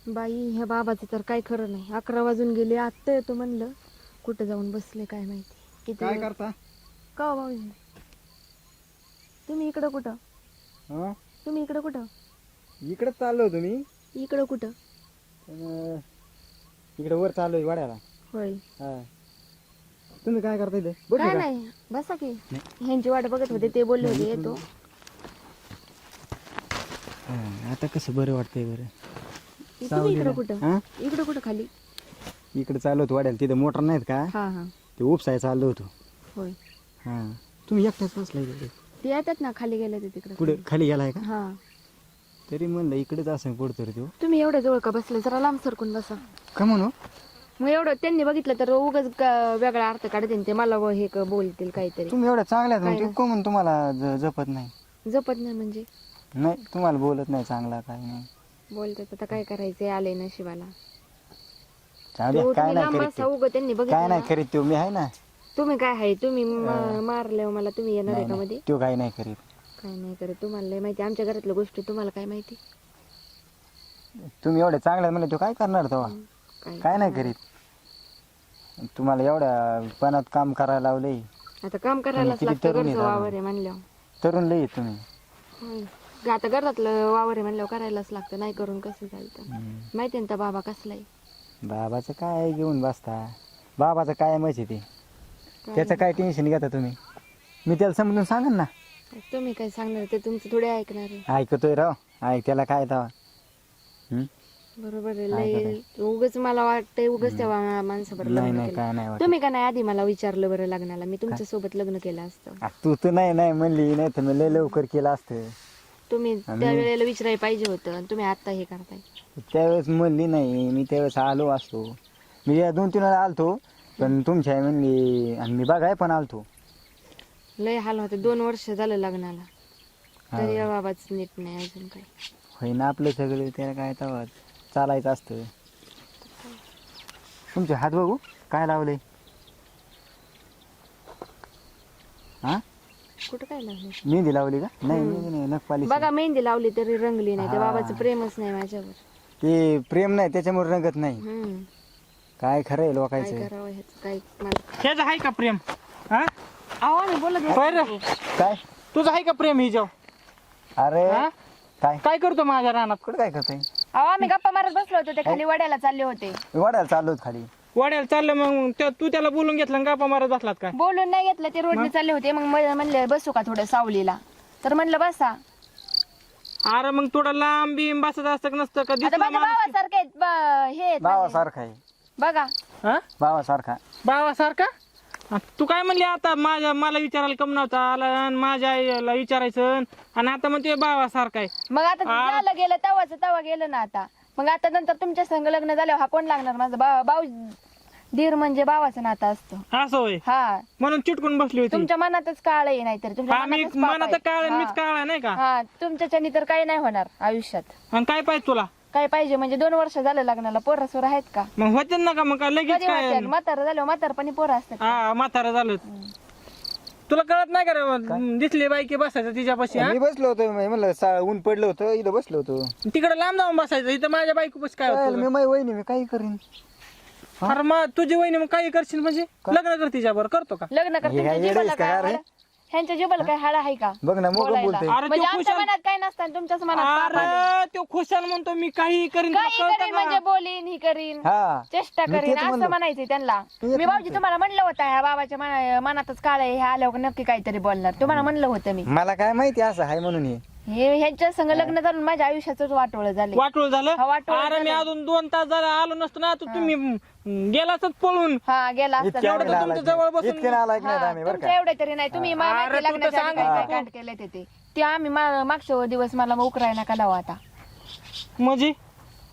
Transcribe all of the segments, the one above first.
बाई ह्या बाबाचं तर काय खरं नाही. 11 वाजून गेले, आत्ता येतो म्हणलं. कुठं जाऊन बसले काय माहिती. किती काय वेळ- करता? का हो भाऊजी, तुम्ही इकडं कुठं? हा तुम्ही इकडं कुठं? इकडे चाललो होतो मी. इकडं कुठं? पण, इकडे वर चाललोय वाड्याला. होय. हा तुम्ही काय करता इथे? बसले काय का? नाही, बसा की. ह्यांची वाट बघत होते, ते बोलले होते येतो. हा, आता कसं बरं वाटतंय बरं. तुम्ही सावलीला. इकडं कुठं? हा? इकडं कुठं खाली? इकडे चाललो होतो वाड्याला. तिथे मोटर नाहीत का? हा हा. ते उपसाय चाललो होतो. होय. हा तुम्ही एकटाच बसला इकडे? ते येतात ना, खाली गेले ते तिकडे. पुढे खाली गेलाय का? हा. तरी म्हणलं इकडेच असं पुढतो रे तो. तुम्ही एवढ्या जवळ का बसले? जरा लांब सरकून बसा. का म्हणू? मग एवढं त्यांनी बघितलं तर उगाच वेगळा अर्थ काढतील ते, मला हे बोलतील काहीतरी. तुम्ही एवढ्या चांगल्या काय आहेत कोण तुम्हाला जपत नाही? जपत नाही म्हणजे? नाही तुम्हाला बोलत नाही चांगला काय नाही. बोलतात आता काय करायचंय, आले नशिबाला. जाऊ द्या, तो काय तुम्ही नाही लांब करीत बसा, तो. उगं त्यांनी काय बघितलं नाही ना. करीत तो. मी आहे ना. तुम्ही काय आहे, तुम्ही मारल्यावर मला तुम्ही येणार आहे का नाही, मध्ये? तो काय नाही करीत. काय नाही करत, तुम्हाला लय माहिती. आमच्या घरातल्या गोष्टी तुम्हाला काय माहिती? तुम्ही एवढे चांगले म्हणले तो काय करणार तेव्हा? काय नाही करीत. तुम्हाला एवढ्या पणात काम करायला लावलंय. आता काम करायलाच किती लागतं, तरुण घरचं आहेत वावर आहे म्हणल्यावर. तरुण लई आहेत तुम्ही. होय. आता घरातलं वावर आहे म्हणल्यावर करायलाच लागतं, नाही करून कसं चालतं. माहिती ना त्या बाबा कसला आहे. बाबाचं काय घेऊन बसता? बाबाचं काय माहिती ते. त्याचं काय टेन्शन घेता तुम्ही? मी त्याला समजून सांगेन ना. तुम्ही काय सांगणार, ते तुमचं थोडे ऐकणार आहे. ऐकतोय राव. ऐक त्याला काय तेव्हा. बरोबर आहे. लय उगाच मला वाटतंय उगाच त्या माणसाबरोबर नाही लग्न नाही केलं. काय नाही वाटत. तुम्ही का नाही आधी मला विचारलं बरं लग्नाला? मी तुमच्या सोबत लग्न केलं असतं. तू तर नाही नाही म्हणली, नाही तर मी लय लवकर केलं असतं. तुम्ही त्या वेळेला विचारायला पाहिजे होतं, आणि तुम्ही आता हे करताय. त्यावेळेस म्हणली नाही, मी त्यावेळेस आलो असतो. मी 2-3 वेळा आलतो, पण तुमची आई म्हणली आणि मी बघाय पण आलतो. लय हाल होते. 2 वर्ष झालं लग्नाला, तरी या बाबाच नीट नाही अजून काय. होय ना आपलं सगळं. त्याला काय तेव्हा चालायचं असतं. तुमचे हात बघू काय लावले? हा कुठं काय लागलं? मेहंदी लावली का? नाही मेहंदी नाही, नखपालिश. बघा, मेहंदी लावली तरी रंगली नाही. त्या बाबाचं प्रेमच नाही माझ्यावर. ते प्रेम नाही त्याच्यामुळे रंगत नाही. काय खरं आहे काय लोकांचं. करावं ह्याचं काय मला. ह्याचं आहे का प्रेम? हा अहो आम्ही बोलत बरं. होतो. काय? तुझं आहे का प्रेम हिच्यावर? अरे हा? काय काय करतो माझ्या रानात? कुठं काय करतोय? अहो आम्ही गप्पा मारत बसलो होतो, ते खाली वड्याला चालले होते. मी वाड्याला चाललो होतो खाली. वाड्याला चाललं मग तू त्याला बोलून घेतलं आणि गप्पा मारत बसलात काय? बोलून नाही घेतलं, ते रोडने चालले होते. मग म्हणले बसू का थोडं सावलीला, तर म्हणलं बसा. अरे मग थोडं लांब बिंब बसत असतं का नसतं का? आता दिसला माझ्या माणूस की- भावासारखे आहेत, हे आहेत माझे. भावासारखा आहे. बघा हा? भावासारखा. भावासारखा? हा, तू काय म्हणली आता? मला विचारायला कम नव्हता आला आणि माझ्या आईला विचारायचं, आणि आता म्हणते भावासारखा आहे. मग आता झालं गेलं तेव्हा गेलं ना. आता मग आता नंतर तुमच्या संग लग्न झाल्यावर हा कोण लागणार? माझा भाऊ दीर म्हणजे भावाचं नातं असतं. असं होय? हा, म्हणून चिटकून बसली होती. तुमच्या मनातच काळ आहे, नाहीतर तुमच्या आम्ही मनातच पाप मनात आहे. काळ मीच हा. काळ नाही का? हा, तुमच्याच्यानी तर काही नाही होणार आयुष्यात. आणि काय पाहिजे तुला? काय पाहिजे म्हणजे 2 वर्ष झालं लग्नाला, पोरं सोर आहेत का? मग होते ना का? मग काय लगेच कधी काय? होत्याल? म्हातारं झालं, म्हातारपणी पोरं असतात. हा, म्हातारं झालं. तुला कळत नाही का रे? दिसली बाई की बसायचं तिच्यापाशी. मी बसलो होतो. मी म्हणलं ऊन पडलं होतं, इथं बसलो होतो. तिकडे लांब जाऊन बसायचं. इथं माझ्या बायको बस काय होतं? मी माझी वहिनी मी काही करीन. अरे मग तुझी वहिनी मग काही करशील म्हणजे? लग्न कर तिच्याबरोबर. करतो का? लग्न कर. हे काय तुमच्या येडं जिभेला आहेस का काय रे? हाड? ह्यांच्या जिभेला काय हाड आहे का? बघ ना मोकळं बोलायला? बोलतोय. अरे म्हणजे तो आमच्या खुशाल. मनात काय नसतं आणि तुमच्याच मनात पाप आहे. अरे तो खुशाल म्हणतो मी काही करीन. तुला काही कळतं करीन का? म्हणजे बोलीन, ही करीन, हा चेष्टा मी करीन तेच असं म्हणलो. म्हणायचंय त्यांना. तेच मी भाऊजी तुम्हाला म्हणलं होतं ह्या बाबाच्या मनातच काळ आहे, हे आल्यावर नक्की काहीतरी बोलणार. तुम्हाला म्हणलं होतं मी. मला काय माहिती असं आहे म्हणून हे. ह्यांच्या संग लग्न करून माझ्या आयुष्याच वाटोळ झाले. वाटोळ झालं. हा, वाटोळं अरे मी झालं. अजून 2 तास झाला आलो नसतो ना. तुम्ही गेलाच पळून. हा, गेला असता. इतक्या एवढं तर नालायक तुमच्या जवळ बसून- इतके नालायक नाही आम्ही बरं तुमच्या का. एवढे तरी नाही. तुम्ही अरे माहिती तू तर लग्नाच्या आधी सांग काय ना. काय कांड केले ते आम्ही मागच्या दिवस मला मग उकरायला नका लावा आता. म्हणजे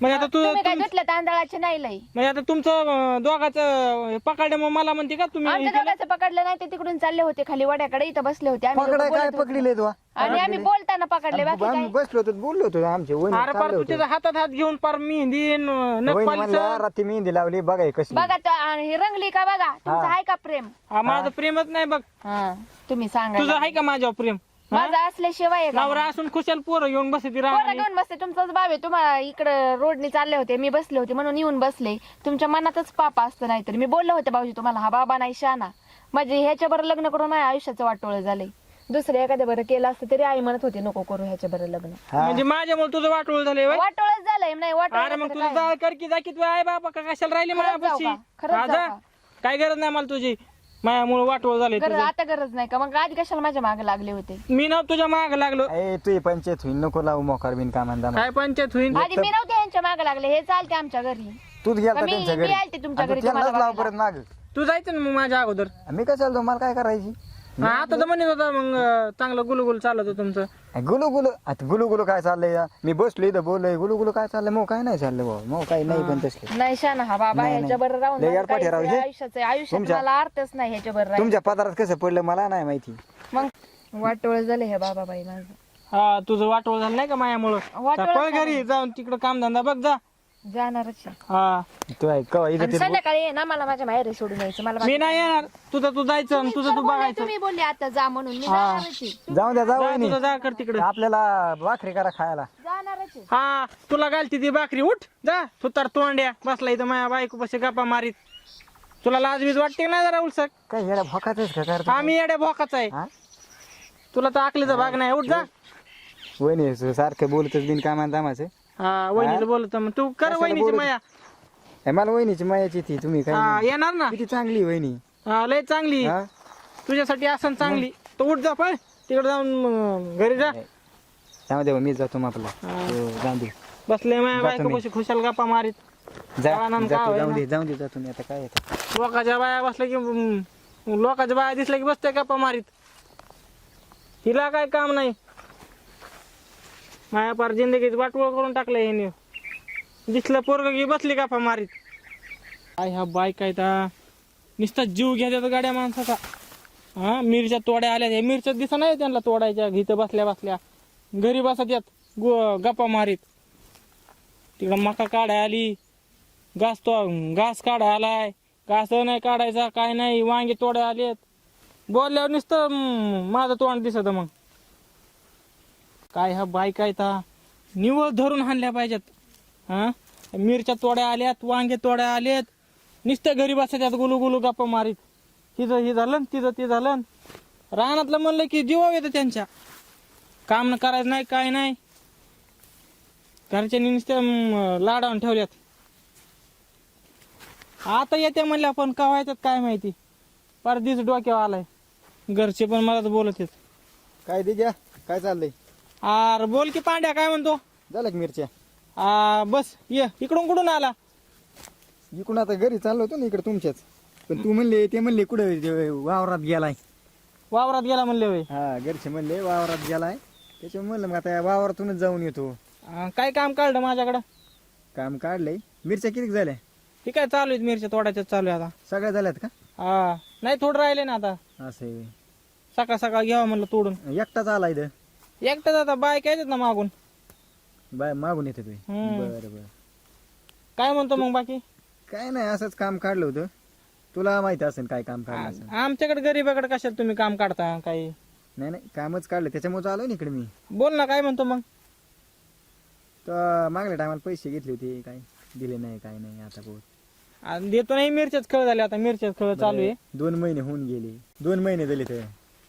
आता तुम्ही काय घेतलं तांदळाचे नाही लई. म्हणजे आता तुमचं दोघाचं पकडे मग मला म्हणते का तुम्ही? आमच्या दोघांचं पकडलं नाही, ते तिकडून चालले होते खाली वड्याकडे, इथं बसले होते आम्ही पकडाय दोघं काय बोलत होतो. पकडले तू? आणि आम्ही बोलताना पकडले, बाकी आम्ही काय. बसलो होतो बोललो होतो आमचे वहिनी अरे पार चालले तू होते. त्याचा हातात हात घेऊन पार मेहंदी वहिनी नखपाली म्हणल्या रात्री मेहंदी लावली बघा हे कशी. बघा आणि ही रंगली का बघा. तुमचं आहे का प्रेम? माझं प्रेमच नाही बघ. हा, तुम्ही सांगा. तुझं आहे का माझ्यावर प्रेम? माझा असल्याशिवाय आहे का? नवरा असून खुशाल पोरं घेऊन बसते पोरं राहणार घेऊन बसते तुमचाच बाब आहे. तुम्हाला इकडं रोडने चालले होते, मी बसले होते म्हणून येऊन बसले. तुमच्या मनातच पाप असतं. नाहीतरी मी बोलले होते भाऊजी तुम्हाला, हा बाबा नाही शाना. म्हणजे ह्याच्या बरं लग्न करून माझ्या आयुष्याचं वाटोळ झालंय. दुसऱ्या एखाद्या बरं केलं असतं तरी आई म्हणत होती नको करू ह्याच्या बरं लग्न. हा म्हणजे माझ्यामुळे तुझं वाटोळ झालंय होय? वाटोळच झालंय. नाही अरे मग तुझं जाळ कर की जा की तू आहे बाबा का कशाला राहिली माझ्यापाशी जाऊ का? खरंच हा, जाऊ जा. का? काय गरज नाही मला तुझी. माझ्यामुळे वाटोळ झाले आता गरज नाही का? मग आधी कशाला माझ्या मागे लागले होते? मी ना तुझ्या माग लागलो. ए तू पंचायत होईल नको लावू मोकार बिन कामांदा काय पंचायत होईल? आधी मी नव्हते यांच्या मागे लागले, हे चालते आमच्या घरी. तूच गेलता मी- त्यांच्या मी घरी आलते तुमच्या आणि घरी तू त्यांनाच तुम्हाला लाव बघायला. परत माग तू जायचं ना मग माझ्या अगोदर. मी काय चालतो मला काय करायची हा, आता तर म्हणत होता मग चांगलं गुलगुल चालत होतं तुमचं. गुलू गुलू आता गुलू गुलू काय चाललंय मी बसलो इथं बोललोय गुलू गुलू काय चाललंय मग काय नाही चाललं भाऊ मग काही नाही पण तसले नाही शाना हा बाबा. नाही, ह्याच्या बरं राहून लय माझं यारपाट काहीच राव हे. आयुष्यात तुमच्या- मला अर्थच नाही ह्याच्या बरं राहून. तुमच्या पदारात कसं पडलं मला नाही माहिती मग वाटोळ झाले हे बाबा बाई माझं. हा, तुझं वाटोळ झालं नाही का माझ्यामुळं. वाटोळ पळ घरी जाऊन तिकडं कामधंदा बघ जा. जाणारच आहे. हा, तू आहे कवा इथं आणि ते संध्याकाळी ये ना मला माझ्या माहेरी सोडून यायचं. मला मी नाही येणार. तुझं तू जायचं आणि तुझं तू बघायचं. तुम्ही बोलले आता जा म्हणून मी जाणारच आहे. जाऊन द्या जाऊ जा, वहिनी. तुझं जा कर तिकडं. आपल्याला भाकरी करा खायला जाणारच आहे. हा, तुला घालती ती भाकरी. उठ जा. तुतार तोंड्या बसला इथं माझ्या बायको पाशी गप्पा मारीत. तुला लाजबीज वाटते ना जरा उलसक? काय येड्या भोकाच का करतो आम्ही येड्या भोकाच आहे. हा? तुला तर आकलीचा भाग नाही. उठ जा. वहिनी सारखं बोलतच बिन कामान दामाचं हा, वहिनीला बोलत मग तू कर कशाला वहिनीची बोलत? माया. हे मला वहिनीची मायाची ती तुम्ही हा, काय येणार ना. किती चांगली वहिनी हा, लय चांगली. हा तुझ्यासाठी असं चांगली. तर उठ जा पळ तिकडे जाऊन घरी जा. जाऊ दे मी जातो मग आपला हा. जाऊ दे बसले माझ्या जातो बायको मी. पाशी खुशाल गप्पा मारीत. आनंद का जातो होईना. जाऊ दे जातो मी आता काय येतं. लोकांच्या बाया बसल्या की लोकांच्या बाया दिसल्या की बसते गप्पा मारीत. हिला काय काम नाही. माया पार जिंदगीत वाटवळ करून टाकलं हे. दिसलं पोरग की बसली गप्पा मारीत. काय ह्या बाय काय नुसता जीव घ्या गाड्या माणसाचा. हा, मिरच्या तोड्या आल्या. हे मिरच्या दिसा नाही त्यांना तोडायच्या. इथं बसल्या बसल्या घरी बसत यात गप्पा मारीत. तिकडं मका काढाय आली. घास काढाय आलाय. घास नाही काढायचा काय नाही. वांगे तोड्या आलेत. बोलल्यावर नुसतं माझं तोंड दिसत. मग काय ह्या बाय काय निवळ धरून हाणल्या पाहिजेत. हा, मिरच्या तोड्या आल्यात. वांगे तोड्या आलेत. नुसतं घरी बसत्यात गुलू गुलू गप्पा मारीत. तिथं हे झालं तिथं ते झालं. रानातलं म्हणलं की जीवाव येतं त्यांच्या. काम न करायचं नाही काय नाही. घरच्यांनी नुसतं लाडावून ठेवल्यात. आता येते म्हणले आपण का व्हायच्यात काय माहिती. परदिस डोक्यावर आलाय. घरचे पण मला बोलत आहेत. काय दे घ्या काय चाललंय अरे बोल की पांड्या काय म्हणतो. झालं का मिरच्या बस ये इकडून कुठून आला. इकडून आता घरी चाललो होतो ना इकडे तुमच्याच पण तू म्हणले ते म्हणले कुठे वावरात गेलाय. वावरात गेला म्हणले होय. हा घरचे म्हणले वावरात गेलाय त्याच्यामुळे म्हणलं मग आता वावरातूनच जाऊन येतो. काय काम काढलं माझ्याकडं. काम काढलंय. मिरच्या किती झाल्या ठीक आहे चालू आहेत मिरच्या तोडायच्या चालू आहे आता. सगळ्या झाल्यात का हा, नाही थोडं राहिले ना आता. असं आहे. सकाळ सकाळ घ्यावं म्हणलं तोडून. एकटाच आला इथं एकटाच आता बाय काय देत ना मागून. बाय मागून येतो तुम्ही हम्म. बरं बरं काय म्हणतो मग बाकी. काय नाही असंच काम काढलं होतं. तुला माहिती असेल काय काम काढलं असेल. आमच्याकडे गरीबाकडे कशाला तुम्ही काम काढता काही. नाही नाही कामच काढलं त्याच्यामुळे आलो ना इकडे मी. बोल ना काय म्हणतो मग. तर मागल्या टायमाला पैसे घेतले होते काय दिले नाही काय नाही आता बहुत देतो नाही. मिरच्याच खळ झाले आता. मिरच्याच खळ चालू आहे. 2 महिने होऊन गेले 2 महिने झाले तर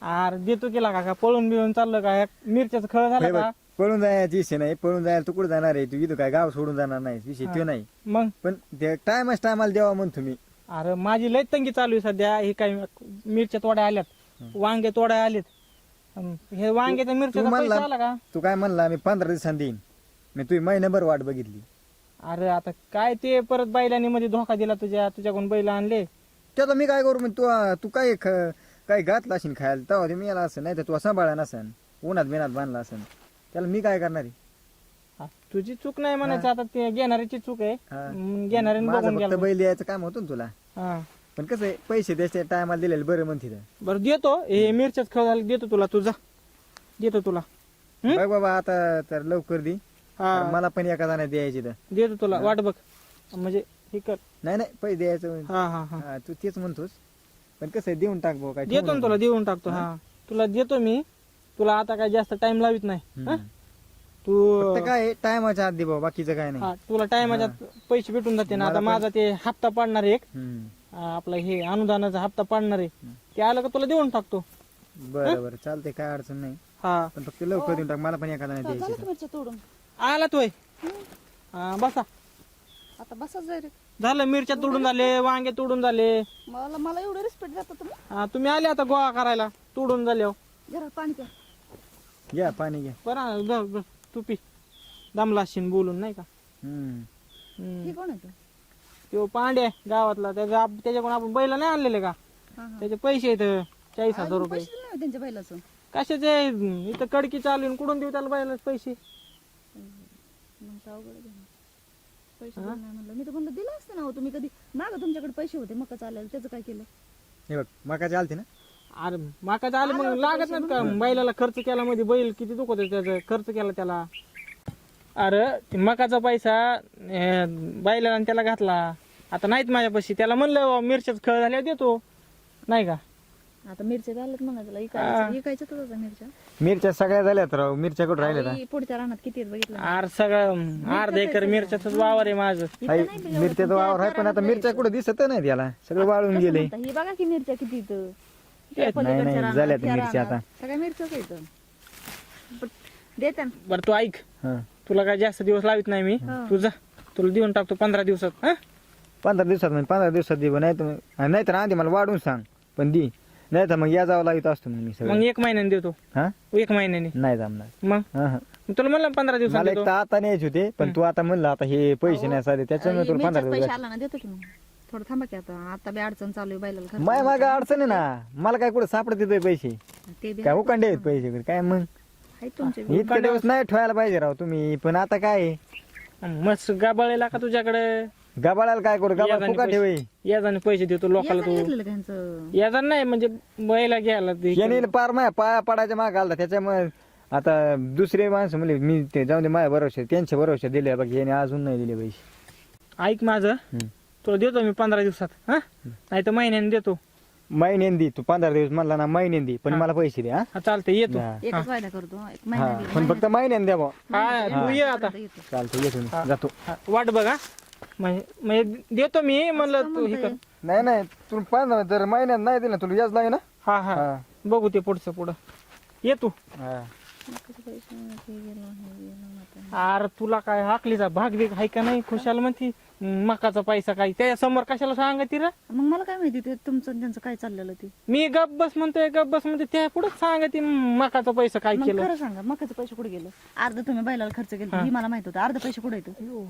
अरे देतो केला का पळून बिळून चाललं का. मिरच्याच खळ झाला हे बघ, का. पळून जायची विषय नाही. पळून जायला तू कुठे जाणार आहे. तू इथं काय गाव सोडून जाणार नाही विषय तो नाही. मग पण ते टायमाला द्यावा म्हणतो मी. अरे माझी लय तंगी चालू आहे सध्या. हे काय मिरच्या तोड्या आल्यात. वांगे तोड्या आलेत. हे वांग्याच्या मिरच्या म्हणला- पैसा आला का. तू काय म्हणला मी 15 दिवसांनी देईन. मी तुझी महिनाभर वाट बघितली. अरे आता काय ते परत बैलांनी मध्ये धोका दिला तुझ्याकडून बैल आणले. त्याचा मी काय करू म्हणजे तू काय काय घातला असेल खायला तेव्हा ते मी याला असं नाही तर तू सांभाळा नसन उन्हात बिनात बांधला असेल त्याला मी काय करणार आहे? हा, तुझी चूक नाही म्हणायचं. आता ते घेणाऱ्याची चूक आहे. हा. घेणाऱ्याने माझं बघून फक्त गेला. बैल द्यायचं काम होतं ना तुला. हा, पण कसं आहे पैसे द्यायच्या टायमाला दिलेले बरं म्हणते ते. बरं देतो. हे मिरच्याच खळ झाले देतो तुला. तुझा देतो तुला. हम्म? बघ बाबा आता तर लवकर दे. हा, मला पण एका जणात द्यायची तर. देतो तुला. वाट बघ म्हणजे हे कर. नाही नाही पैसे द्यायचं. हा हा हा, हा, तू तेच म्हणतोस पण कसं आहे देऊन टाक भाऊ काय देतो ना तुला. देऊन टाकतो. हा, तुला देतो मी. तुला आता काय जास्त टाइम लावित नाही हा? फक्त तू काय टायमाच्या आत दे भाऊ, बाकीचं काय नाही. हा, तुला टायमाच्या पैसे भेटून जाते ना. आता माझा ते हप्ता पाडणार आहे एक हम्म. आपला हे अनुदानाचा हप्ता पाडणार आहे, ते आलं का तुला देऊन टाकतो. बरं बरं चालतंय, काय अडचण नाही. हा पण फक्त लवकर देऊन टाक, मला पण एखादा नाही द्यायची. झालं मिरच्या तोडून आला तोय बसा. आता बसा जाय रे. झालं, मिरच्या तोडून झाले, वांगे तोडून झाले. मला एवढं रिस्पेक्ट देता तुम्ही. तुम्ही आले आता गोळा करायला तोडून झाले हो. जरा पाणी प्या. घ्या पाणी घ्या. बरं तू पी, दमला शिन बोलून नाही का. हम्म. हे कोण आहे तो? तो पांड्या गावातला, त्याच्याकडून आपण बैल नाही आणलेले का, हा, हा. त्याचे पैसे आहेत 40,000 रुपये. पैसे दिले नाही त्यांच्या बैलाचं. कशाचे, इथं कडकी चालू आहे, कुठून देऊ त्याला बैलाच पैसे. मग तर अवघड आहे ना. पैसे दिले नाही म्हणलं. मी तर म्हणलं दिलं असतं ना हो. तुम्ही कधी मागं तुमच्याकडे पैसे होते मका चालायला, त्याचं काय केलं? हे बघ मकाचे आलते ना. अरे माका आले मग लागत नाहीत का, बैलाला खर्च केला मध्ये बैल किती दुखत आहे, त्याचा खर्च केला त्याला. अरे ते मकाचा पैसा बैलाला आणि त्याला घातला, आता नाहीत माझ्यापाशी. त्याला म्हणलं मिरच्याच खळ झाल्यावर देतो नाही का. आता मिरच्या झाल्यात म्हणा त्याला. इकायचं तुझं मिरच्या. मिरच्या सगळ्या झाल्यात राव, मिरच्या कुठं राहिल्या आई, पुढच्या रानात किती आहेत बघितलं ना? अरे सगळं अर्धा एकर मिरच्याच वावर आहे माझं. इथं नाही बघ, मिरच्याचं वावर आहे, पण आता मिरच्या कुठं दिसत नाही त्याला, सगळं वाळून कसं गेले. म्हणता? ही बघा की मिरच्या किती इथं. त्या नाही, पलीकडच्या नाही, रानात, झाल्यात त्या मिरच्या रानात. आता. सगळ्या मिरच्याच आहेत. पण देते ना. बरं तू ऐक, हा. तुला काय जास्त दिवस लावित नाही मी. हा. तुझा तुला देऊन टाकतो 15 दिवसात. हा 15 दिवसात म्हणजे 15 दिवसात दे, नाही तर आधी मला वाढून सांग, पण दी नाही तर मग या जावं लागत असतो मग मी सगळं. मग 1 महिन्याने देतो. हा 1 महिन्याने नाही जमणार. मग हा, हा. तुला म्हणलं 15 दिवसात मला एक देतो. तर आता न्यायचे होते, पण तू आता म्हणलं आता हे पैसे नाही सारे, त्याच्यामुळे तुला 15 मिरच्याच दिवस पैसे आला ना देतो की मग. थोडं थांबा की आता बी अडचण चालू आहे बैलाला खर्च. माय माग अडचण आहे ना, मला काय कुठं सापडत येतोय पैसे, ते बी काय उकांडे आहेत पैसे काय मग. आहेत तुमचे बी. इतके दिवस नाही ठेवायला पाहिजे राव तुम्ही, पण आता काय आहे? मस्त गाबाळेला का तुझ्याकडे गबाळाला काय करू, गबाळ फुका ठेवाय. याजाने पैसे देतो लोकांना. याचं तू घेतलेलं का ह्यांचं? याजान नाही म्हणजे बैला घ्यायला ते. याने पार माझ्या पाया पडायच्या माग आला, त्याच्यामुळे आता दुसरे माणसं म्हणले मी ते जाऊन दे माझ्या भरोशा, त्यांच्या भरोशा दिले बघ, याने अजून नाही दिले पैसे. ऐक माझं, हम्म. तुला देतो मी 15 दिवसात. हा नाही तर महिन्याने देतो. महिन्यान तू 15 दिवस म्हणला ना, महिन्यान दे, पण मला पैसे दे. हा हा चालतंय येतो. हा. एकच वायदा करतो. एक हा, महिना पण फक्त महिन्यान द्या बा. हा तू ये आता. चालतं येतो मी, जातो. हा, वाट बघा म्हणजे देतो मी म्हणलं तू हे कर. नाही नाही, तू 15 जर महिन्यात नाही दिलं तुला याच लागेल ना. हा हा हा. बघू ते पुढचं पुढं. ये तू. हा. अरे तुला काय हाकलीचा भाग बिग हाय का नाही, खुशाल म्हणती मकाचा पैसा काय त्या समोर कशाला सांगती रे. मग मला काय माहिती ते तुमचं आणि त्यांचं काय चाललेलं ते. मी गप बस म्हणते त्या पुढे सांगती मकाचा पैसा काय मग केलं. खरं सांगा मकाचे पैसे कुठे गेले? अर्ध तुम्ही बैलाला खर्च केले ही मला माहित होतं. अर्ध पैसे कुठे येतो?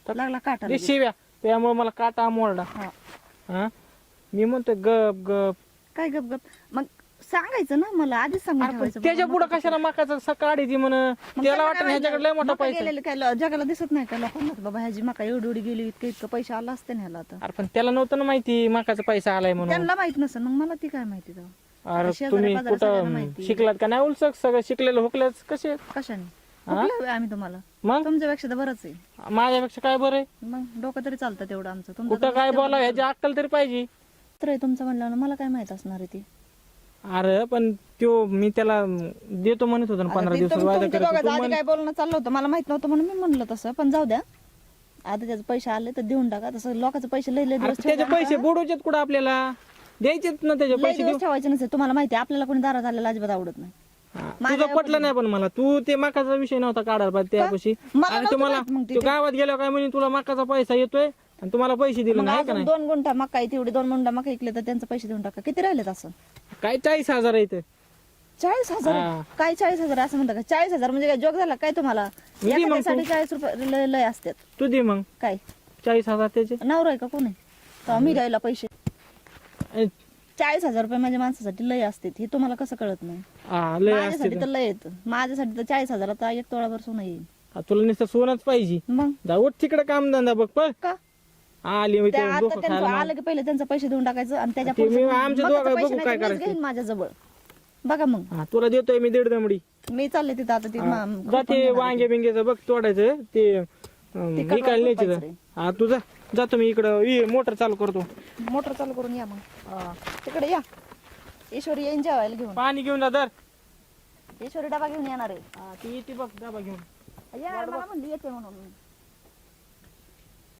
लागला काटा ते शिव्या त्यामुळे मला काटा मोरडा. हा. हा मी म्हणतो गप गप. काय गप गप मग सांगायचं ना मला आधीच सांगून ठेवायचं. त्याच्या पुढे कशाला मकाचा सकाळी ती म्हण त्याला वाटत ह्याच्याकडे लय मोठा मका पैसा. गेलेलं काय जगाला दिसत नाही का लोकांना? बाबा ह्याची मका एवढी गेली इतकं पैसे आला असते ना ह्याला आता. अरे पण त्याला नव्हतं ना माहिती मकाचा पैसा आलाय म्हणून. त्यांना माहित नसेल मग मला ती काय माहिती तेव्हा. अरे शेजारी तुम्ही पाजारी सगळ्यांना कुठं माहिती. शिकलात का नाही उलसक सगळं शिकलेलं हुकलेच कसे. कशाने हुकलोय आम्ही तुम्हाला? मग तुमच्यापेक्षा तर बरंच आहे. माझ्यापेक्षा काय बरं आहे. मग डोकं तरी चालतं तेवढं आमचं. तुमचं कुठं काय बोलावं ह्याची अक्कल तरी पाहिजे. तर आहे तुमचं म्हणलं मला काय माहित असणार आहे ती. अरे पण तो मी त्याला देतो म्हणत होतो ना 15 दिवसात वायदा तुमच्या करायचं. दोघांचं आधी काय बोलणं चाललं होतं मला माहित नव्हतं म्हणून मी म्हणलं तसं. पण जाऊ द्या आता त्याचे पैसे आले तर देऊन टाका. तसं लोकांचे पैसे लय लय दिवस त्याचे पैसे बुडवायचेत कुठं आपल्याला द्यायचेत ना त्याचे लय पैसे दिवस ठेवायचे नसते. तुम्हाला माहिती आहे आपल्याला कोणी दारात आलेला अजिबात आवडत नाही. तुझं पटलं नाही पण मला तू ते मकाचा विषय नव्हता काढायला पाहिजे त्यापाशी. मला आणि ते नव्हतं मला माहित मग ते. तो गावात गेल्यावर काय म्हणे तुला मकाचा पैसा येतोय आणि तुम्हाला पैसे दिले मग नाही का अजून नाही. 2 गुंठा मका आहे तेवढे 2 गुंठा मका ऐकले तर त्यांचे पैसे देऊन टाका. किती राहिलेत असं? काय 40,000 येते. 40,000 हा. काय 40,000 असं म्हणता का? 40,000 म्हणजे काय जोक झाला काय तुम्हाला? मी दे मग एखाद्यासाठी 40 रुपये लय असतात. तू दे मग काय 40,000 त्याचे. नवरा आहे का कोणी तर मी द्यायला पैसे? ए, 40,000 रुपये माझ्या माणसासाठी लय असते. हे तुम्हाला कसं कळत नाही? हा, लय असते माझ्यासाठी तर लय येत. माझ्यासाठी तर 40,000 आता 1 तोळाभर सोनं येईल. तुला नुसतं सोनच पाहिजे. मग जाऊ तिकडे काम धंदा बघ पण का आली मी त्या ते आता डोकं त्यांचं खायला. आलं की पहिले त्यांचे पैसे देऊन टाकायचं आणि त्याच्या ते मी पुढचं आमच्या मग दोघं पैसे बघू नाही काय तर मीच करायचं. घेईन माझ्या जवळ. बघा मग हा, तुला देतोय मी 1.5 दमडी. मी चालले तिथं आता जाते वांगे बिंग्याचं बघ तोडायचं ते कडवा विकायला न्यायचं खुरपायचं तर. रे. हा तुझा जातो मी इकडं मोटर चालू करतो. मोटर चालू करून या मग तिकडे या. ईश्वरी येईन जेवायला घेऊन. पाणी घेऊन जा दर. ईश्वरी डबा घेऊन येणार आहे ती येते बघ डबा घेऊन. मला म्हणली येते म्हणून